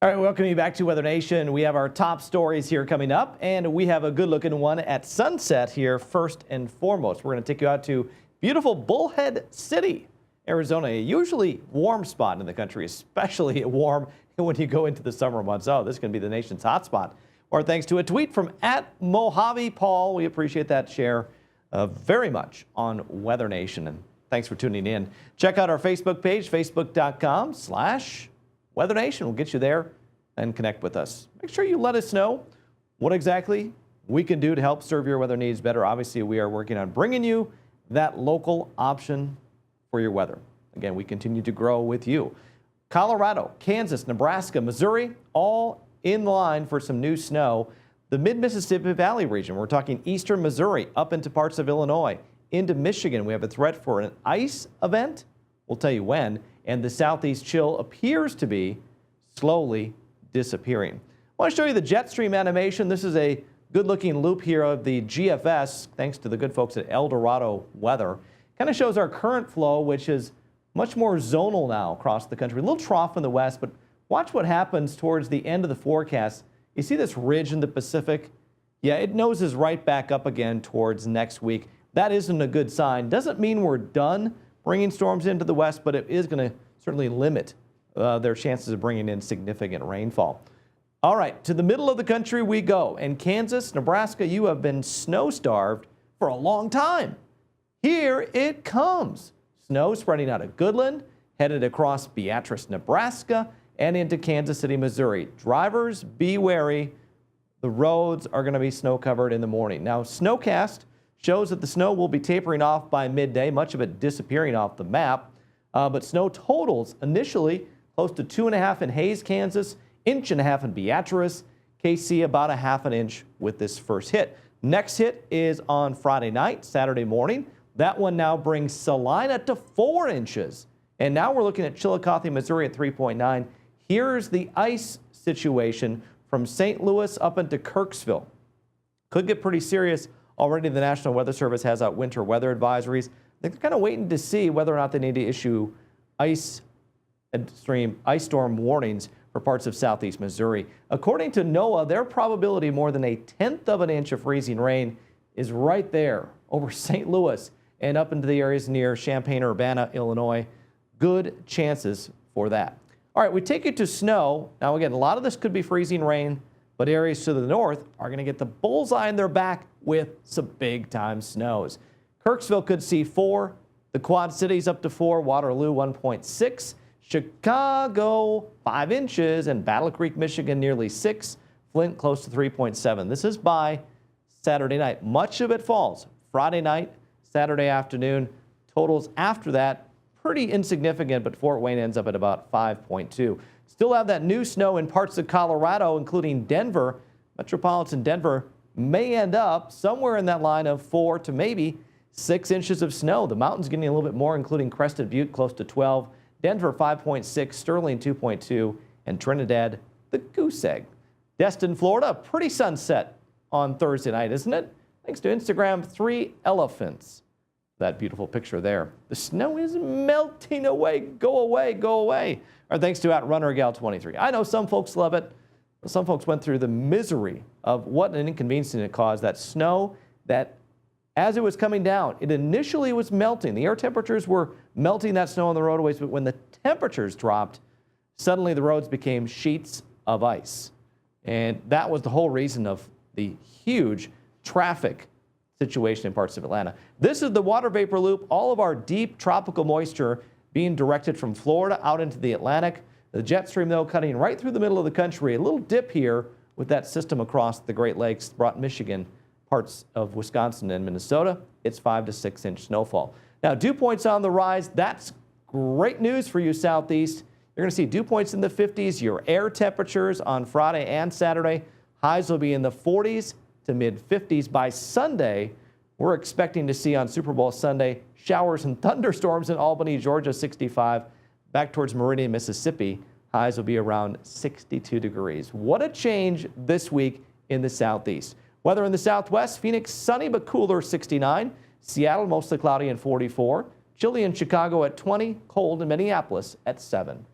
All right, welcome you back to Weather Nation. We have our top stories here coming up, and we have a good-looking one at sunset here first and foremost. We're going to take you out to beautiful Bullhead City, Arizona, a usually warm spot in the country, especially warm when you go into the summer months. Oh, this is going to be the nation's hot spot. Or thanks to a tweet from @Mojave Paul. We appreciate that share very much on Weather Nation, and thanks for tuning in. Check out our Facebook page, facebook.com/Weather Nation. We'll get you there and connect with us. Make sure you let us know what exactly we can do to help serve your weather needs better. Obviously, we are working on bringing you that local option for your weather. Again, we continue to grow with you. Colorado, Kansas, Nebraska, Missouri, all in line for some new snow. The mid-Mississippi Valley region, we're talking eastern Missouri up into parts of Illinois, into Michigan. We have a threat for an ice event. We'll tell you when. And the southeast chill appears to be slowly disappearing. I want to show you the jet stream animation. This is a good-looking loop here of the GFS, thanks to the good folks at El Dorado Weather. Kind of shows our current flow, which is much more zonal now across the country. A little trough in the west, but watch what happens towards the end of the forecast. You see this ridge in the Pacific? Yeah, it noses right back up again towards next week. That isn't a good sign. Doesn't mean we're done bringing storms into the west, but it is going to certainly limit their chances of bringing in significant rainfall. All right, to the middle of the country we go. In Kansas, Nebraska, you have been snow-starved for a long time. Here it comes. Snow spreading out of Goodland, headed across Beatrice, Nebraska, and into Kansas City, Missouri. Drivers, be wary. The roads are going to be snow-covered in the morning. Now, Snowcast shows that the snow will be tapering off by midday, much of it disappearing off the map. But snow totals initially close to 2.5 in Hays, Kansas, 1.5 in Beatrice, KC about 1/2 inch with this first hit. Next hit is on Friday night, Saturday morning. That one now brings Salina to 4 inches. And now we're looking at Chillicothe, Missouri at 3.9. Here's the ice situation from St. Louis up into Kirksville. Could get pretty serious. Already the National Weather Service has out winter weather advisories. They're kind of waiting to see whether or not they need to issue ice storm warnings for parts of southeast Missouri. According to NOAA, their probability more than 1/10 of an inch of freezing rain is right there over St. Louis and up into the areas near Champaign-Urbana, Illinois. Good chances for that. All right, we take you to snow. Now, again, a lot of this could be freezing rain, but areas to the north are going to get the bullseye in their back with some big-time snows. Kirksville could see 4. The Quad Cities up to 4. Waterloo 1.6. Chicago 5 inches. And Battle Creek, Michigan nearly 6. Flint close to 3.7. This is by Saturday night. Much of it falls Friday night, Saturday afternoon. Totals after that pretty insignificant, but Fort Wayne ends up at about 5.2. Still have that new snow in parts of Colorado, including Denver. Metropolitan Denver may end up somewhere in that line of 4 to maybe 6 inches of snow. The mountains getting a little bit more, including Crested Butte close to 12. Denver 5.6, Sterling 2.2, and Trinidad the goose egg. Destin, Florida, pretty sunset on Thursday night, isn't it? Thanks to Instagram 3 elephants. That beautiful picture there. The snow is melting away. Go away, go away. Our thanks to @RunnerGal23. I know some folks love it. Some folks went through the misery of what an inconvenience it caused. That snow that as it was coming down, it initially was melting. The air temperatures were melting that snow on the roadways, but when the temperatures dropped, suddenly the roads became sheets of ice. And that was the whole reason of the huge traffic situation in parts of Atlanta. This is the water vapor loop. All of our deep tropical moisture being directed from Florida out into the Atlantic. The jet stream, though, cutting right through the middle of the country. A little dip here with that system across the Great Lakes brought Michigan, parts of Wisconsin and Minnesota. It's 5 to 6 inch snowfall. Now, dew points on the rise. That's great news for you southeast. You're going to see dew points in the 50s. Your air temperatures on Friday and Saturday. Highs will be in the 40s to mid-50s. By Sunday, we're expecting to see on Super Bowl Sunday showers and thunderstorms in Albany, Georgia, 65. Back towards Meridian, Mississippi, highs will be around 62 degrees. What a change this week in the southeast. Weather in the southwest, Phoenix sunny but cooler, 69. Seattle mostly cloudy and 44. Chilly in Chicago at 20. Cold in Minneapolis at 7.